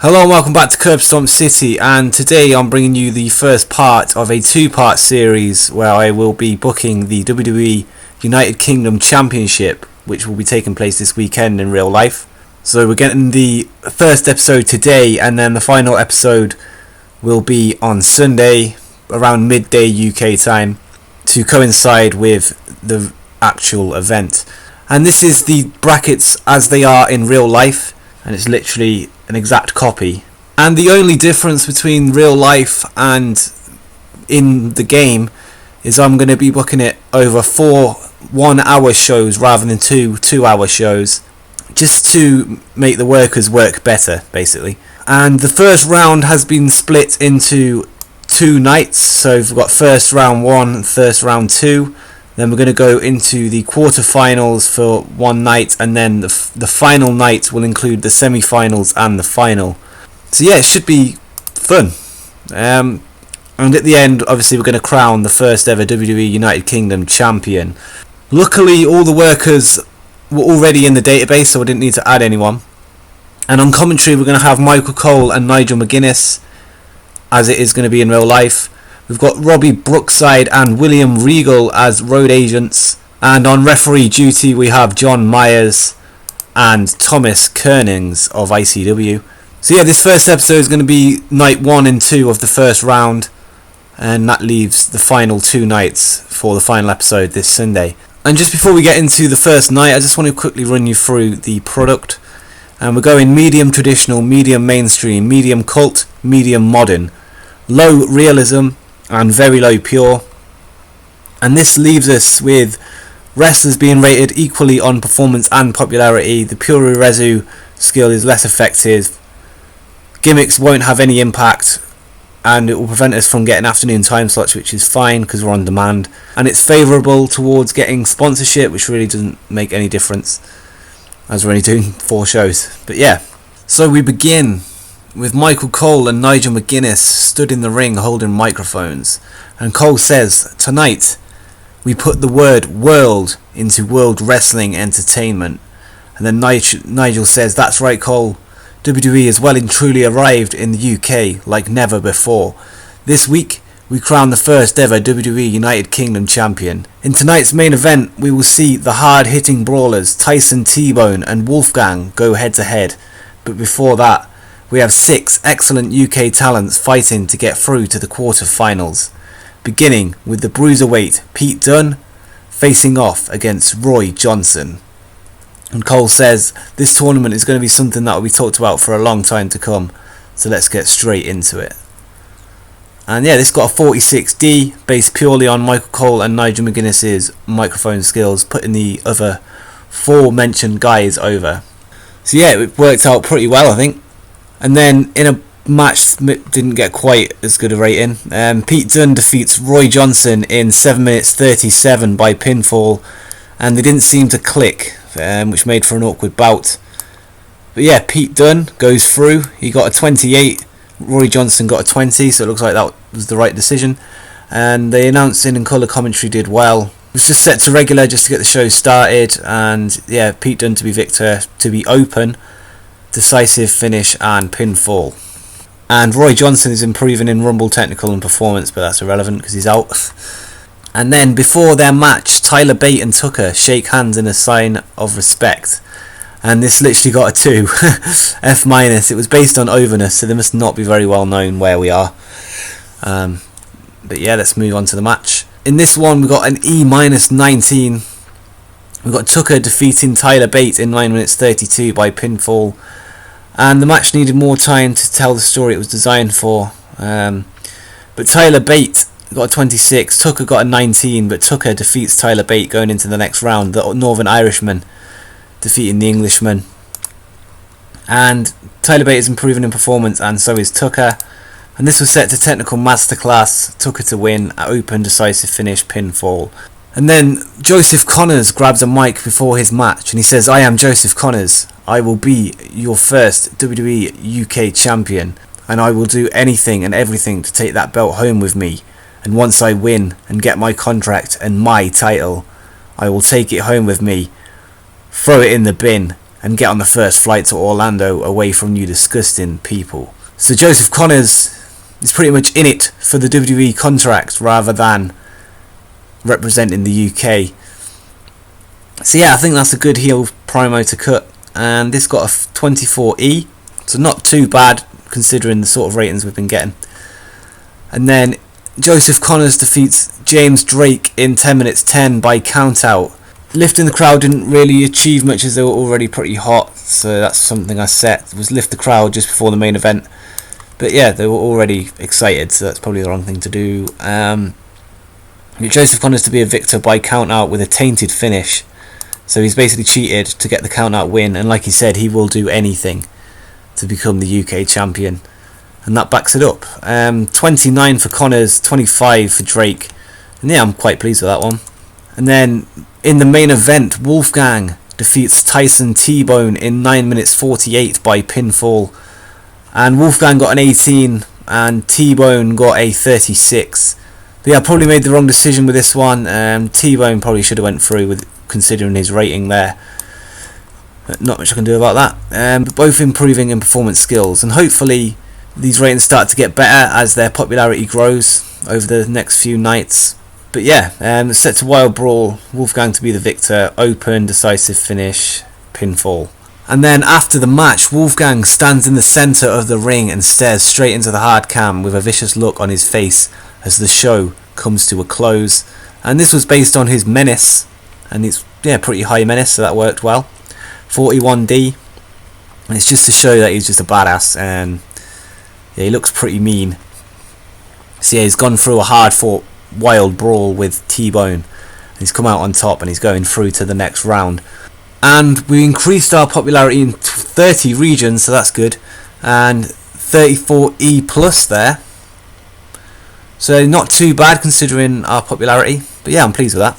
Hello and welcome back to Curb Stomp City, and today I'm bringing you the first part of a two-part series where I will be booking the WWE United Kingdom Championship, which will be taking place this weekend in real life. So we're getting the first episode today, and then the final episode will be on Sunday around midday UK time to coincide with the actual event. And this is the brackets as they are in real life, and it's literally an exact copy. And the only difference between real life and in the game is I'm going to be booking it over 4 1-hour shows rather than 2 2-hour shows, just to make the workers work better, basically. And the first round has been split into 2 nights, so we've got first round 1 and first round 2. Then we're going to go into the quarterfinals for one night, and then the final night will include the semi-finals and the final. So yeah, it should be fun. And at the end, obviously, we're going to crown the first ever WWE United Kingdom champion. Luckily, all the workers were already in the database, so I didn't need to add anyone. And on commentary, we're going to have Michael Cole and Nigel McGuinness, as it is going to be in real life. We've got Robbie Brookside and William Regal as road agents. And on referee duty, we have John Myers and Thomas Kernings of ICW. So yeah, this first episode is going to be night 1 and 2 of the first round. And that leaves the final 2 nights for the final episode this Sunday. And just before we get into the first night, I just want to quickly run you through the product. And we're going medium traditional, medium mainstream, medium cult, medium modern, low realism, and very low pure. And this leaves us with wrestlers being rated equally on performance and popularity. The pure resu skill is less effective. Gimmicks won't have any impact, and it will prevent us from getting afternoon time slots, which is fine because we're on demand. And it's favourable towards getting sponsorship, which really doesn't make any difference as we're only doing 4 shows. But yeah, so we begin with Michael Cole and Nigel McGuinness stood in the ring holding microphones. And Cole says, "Tonight, we put the word world into World Wrestling Entertainment." And then Nigel says, "That's right, Cole. WWE has well and truly arrived in the UK like never before. This week, we crown the first ever WWE United Kingdom champion. In tonight's main event, we will see the hard-hitting brawlers Tyson T-Bone and Wolfgang go head-to-head. But before that, we have 6 excellent UK talents fighting to get through to the quarter-finals, beginning with the bruiserweight Pete Dunne facing off against Roy Johnson." And Cole says this tournament is going to be something that will be talked about for a long time to come, so let's get straight into it. And yeah, this got a 46D based purely on Michael Cole and Nigel McGuinness's microphone skills, putting the other 4 mentioned guys over. So yeah, it worked out pretty well, I think. And then in a match that didn't get quite as good a rating, Pete Dunne defeats Roy Johnson in 7 minutes 37 by pinfall, and they didn't seem to click, which made for an awkward bout. But yeah, Pete Dunne goes through. He got a 28, Roy Johnson got a 20, so it looks like that was the right decision. And the announcing and colour commentary did well. It was just set to regular just to get the show started, and yeah, Pete Dunne to be victor, to be open, decisive finish and pinfall. And Roy Johnson is improving in Rumble technical and performance, but that's irrelevant because he's out. And then before their match, Tyler Bate and Tucker shake hands in a sign of respect. And this literally got a 2, F-. It was based on overness, so they must not be very well known where we are. But yeah, let's move on to the match. In this one, we got an E-19. We've got Tucker defeating Tyler Bate in 9 minutes 32 by pinfall. And the match needed more time to tell the story it was designed for. But Tyler Bate got a 26, Tucker got a 19, but Tucker defeats Tyler Bate going into the next round, the Northern Irishman defeating the Englishman. And Tyler Bate is improving in performance, and so is Tucker. And this was set to technical masterclass, Tucker to win, open, decisive finish, pinfall. And then Joseph Connors grabs a mic before his match and he says, "I am Joseph Connors. I will be your first WWE UK champion, and I will do anything and everything to take that belt home with me. And once I win and get my contract and my title, I will take it home with me, throw it in the bin, and get on the first flight to Orlando away from you disgusting people. So Joseph Connors is pretty much in it for the WWE contract rather than representing the UK. So yeah, I think that's a good heel promo to cut, and this got a 24E, so not too bad considering the sort of ratings we've been getting. And then Joseph Connors defeats James Drake in 10 minutes 10 by countout. Lifting the crowd didn't really achieve much as they were already pretty hot, so that's something I set, was lift the crowd just before the main event. But yeah, they were already excited, so that's probably the wrong thing to do. Joseph Connors to be a victor by countout with a tainted finish. So he's basically cheated to get the countout win, and like he said, he will do anything to become the UK champion. And that backs it up. 29 for Connors, 25 for Drake. And yeah, I'm quite pleased with that one. And then in the main event, Wolfgang defeats Tyson T-Bone in 9 minutes 48 by pinfall. And Wolfgang got an 18 and T-Bone got a 36. But yeah, I probably made the wrong decision with this one. T-Bone probably should have went through with considering his rating there. Not much I can do about that. But both improving in performance skills, and hopefully these ratings start to get better as their popularity grows over the next few nights. But yeah, set to Wild Brawl, Wolfgang to be the victor, open, decisive finish, pinfall. And then after the match, Wolfgang stands in the centre of the ring and stares straight into the hard cam with a vicious look on his face as the show comes to a close. And this was based on his menace, and it's pretty high menace, so that worked well. 41D, and it's just to show that he's just a badass, and yeah, he looks pretty mean. So yeah, he's gone through a hard fought wild brawl with T-Bone. He's come out on top and he's going through to the next round. And we increased our popularity in 30 regions, so that's good. And 34E plus there. So not too bad considering our popularity. But yeah, I'm pleased with that.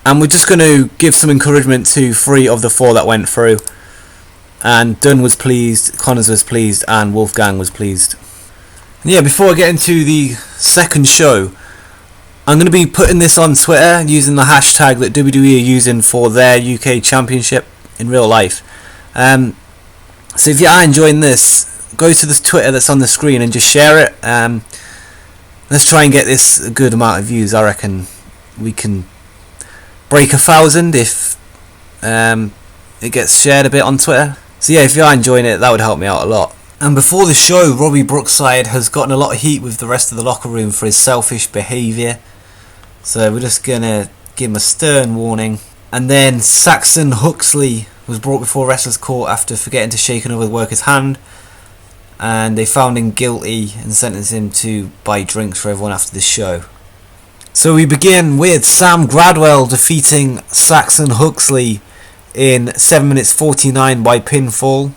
And we're just going to give some encouragement to 3 of the 4 that went through. And Dunn was pleased, Connors was pleased, and Wolfgang was pleased. And yeah, before I get into the second show, I'm going to be putting this on Twitter using the hashtag that WWE are using for their UK Championship in real life. So if you are enjoying this, go to the Twitter that's on the screen and just share it. Let's try and get this a good amount of views. I reckon we can break 1,000 if it gets shared a bit on Twitter. So yeah, if you are enjoying it, that would help me out a lot. And before the show, Robbie Brookside has gotten a lot of heat with the rest of the locker room for his selfish behaviour. So we're just going to give him a stern warning. And then Saxon Huxley was brought before Wrestlers Court after forgetting to shake another worker's hand. And they found him guilty and sentenced him to buy drinks for everyone after the show. So we begin with Sam Gradwell defeating Saxon Huxley in 7 minutes 49 by pinfall.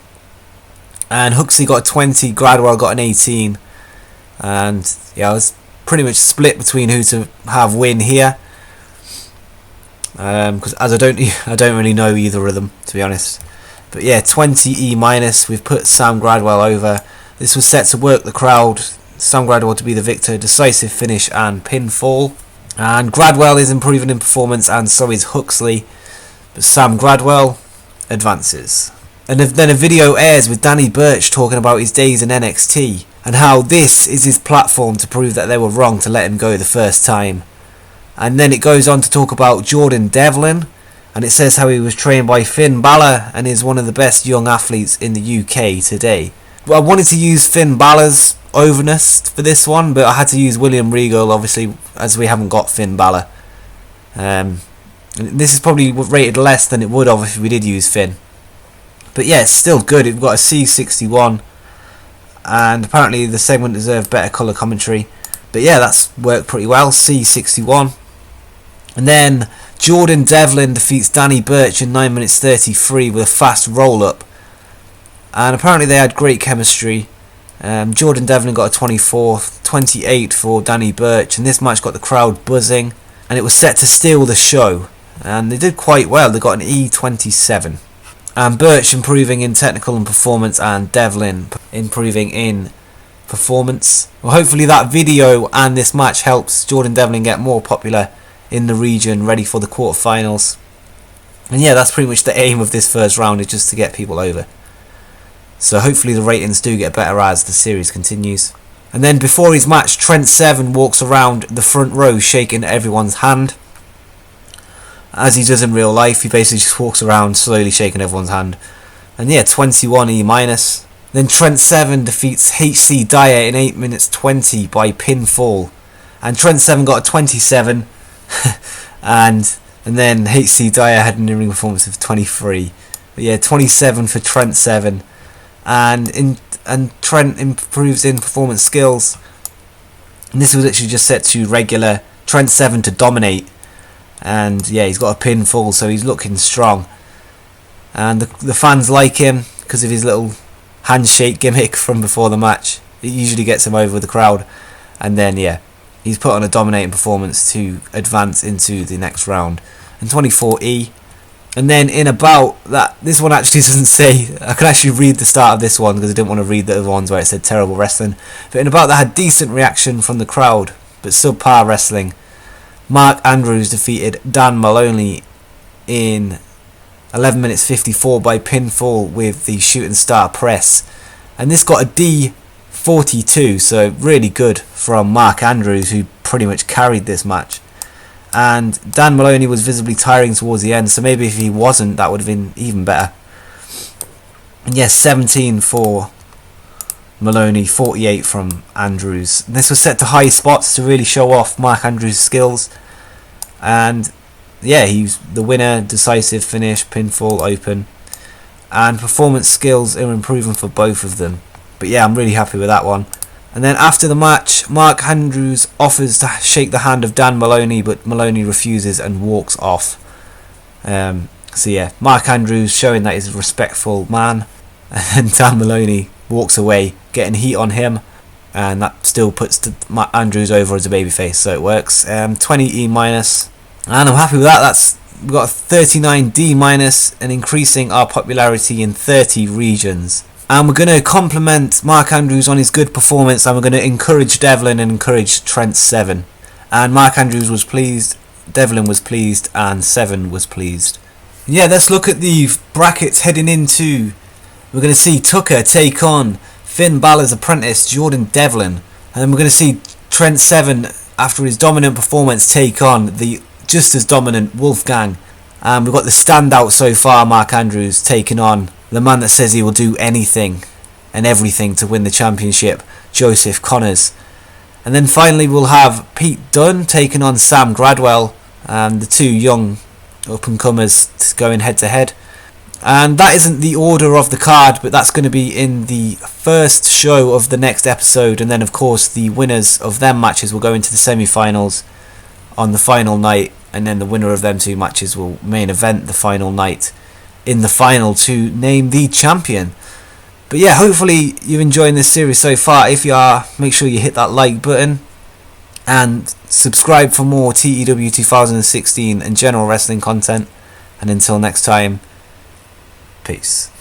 And Huxley got a 20, Gradwell got an 18. And yeah, I was pretty much split between who to have win here. Because as I don't really know either of them, to be honest. But yeah, 20E minus, we've put Sam Gradwell over. This was set to work the crowd. Sam Gradwell to be the victor, decisive finish and pinfall. And Gradwell is improving in performance, and so is Huxley. But Sam Gradwell advances. And then a video airs with Danny Burch talking about his days in NXT and how this is his platform to prove that they were wrong to let him go the first time. And then it goes on to talk about Jordan Devlin, and it says how he was trained by Finn Balor and is one of the best young athletes in the UK today. Well, I wanted to use Finn Balor's overness for this one, but I had to use William Regal, obviously, as we haven't got Finn Balor. This is probably rated less than it would have if we did use Finn. But yeah, it's still good. We've got a C61, and apparently the segment deserved better colour commentary. But yeah, that's worked pretty well, C61. And then Jordan Devlin defeats Danny Burch in 9 minutes 33 with a fast roll-up. And apparently they had great chemistry. Jordan Devlin got a 24, 28 for Danny Burch, and this match got the crowd buzzing. And it was set to steal the show. And they did quite well. They got an E27. And Burch improving in technical and performance, and Devlin improving in performance. Well, hopefully that video and this match helps Jordan Devlin get more popular in the region, ready for the quarterfinals. And yeah, that's pretty much the aim of this first round, is just to get people over. So hopefully the ratings do get better as the series continues. And then before his match, Trent Seven walks around the front row shaking everyone's hand. As he does in real life, he basically just walks around slowly shaking everyone's hand. And yeah, 21 E-. Then Trent Seven defeats HC Dyer in 8 minutes 20 by pinfall. And Trent Seven got a 27. and then HC Dyer had an in-ring performance of 23. But yeah, 27 for Trent Seven. And Trent improves in performance skills. And this was actually just set to regular Trent Seven to dominate. And yeah, he's got a pinfall, so he's looking strong. And the fans like him because of his little handshake gimmick from before the match. It usually gets him over with the crowd. And then yeah, he's put on a dominating performance to advance into the next round. And 24E. And then in about that, this one actually doesn't say, I can actually read the start of this one because I didn't want to read the other ones where it said terrible wrestling. But in about that had decent reaction from the crowd, but subpar wrestling. Mark Andrews defeated Dan Maloney in 11 minutes 54 by pinfall with the shooting star press. And this got a D42, so really good from Mark Andrews, who pretty much carried this match. And Dan Maloney was visibly tiring towards the end, so maybe if he wasn't, that would have been even better. And yes, 17 for Maloney, 48 from Andrews. And this was set to high spots to really show off Mark Andrews' skills. And yeah, he's the winner, decisive finish, pinfall, open. And performance skills are improving for both of them. But yeah, I'm really happy with that one. And then after the match, Mark Andrews offers to shake the hand of Dan Maloney, but Maloney refuses and walks off. So yeah, Mark Andrews showing that he's a respectful man, and Dan Maloney walks away, getting heat on him, and that still puts Andrews over as a babyface, so it works. 20 E-, and I'm happy with that. We've got a 39 D-, and increasing our popularity in 30 regions. And we're going to compliment Mark Andrews on his good performance, and we're going to encourage Devlin and encourage Trent Seven. And Mark Andrews was pleased, Devlin was pleased, and Seven was pleased. Yeah, let's look at the brackets heading into. We're going to see Tucker take on Finn Balor's apprentice, Jordan Devlin. And then we're going to see Trent Seven, after his dominant performance, take on the just as dominant Wolfgang. And we've got the standout so far, Mark Andrews, taking on the man that says he will do anything and everything to win the championship, Joseph Connors. And then finally we'll have Pete Dunne taking on Sam Gradwell, and the two young up-and-comers going head-to-head. And that isn't the order of the card, but that's going to be in the first show of the next episode. And then of course the winners of them matches will go into the semi-finals on the final night, and then the winner of them two matches will main event the final night in the final to name the champion. But yeah, hopefully you're enjoying this series so far. If you are, make sure you hit that like button and subscribe for more TEW 2016 and general wrestling content. And until next time, peace.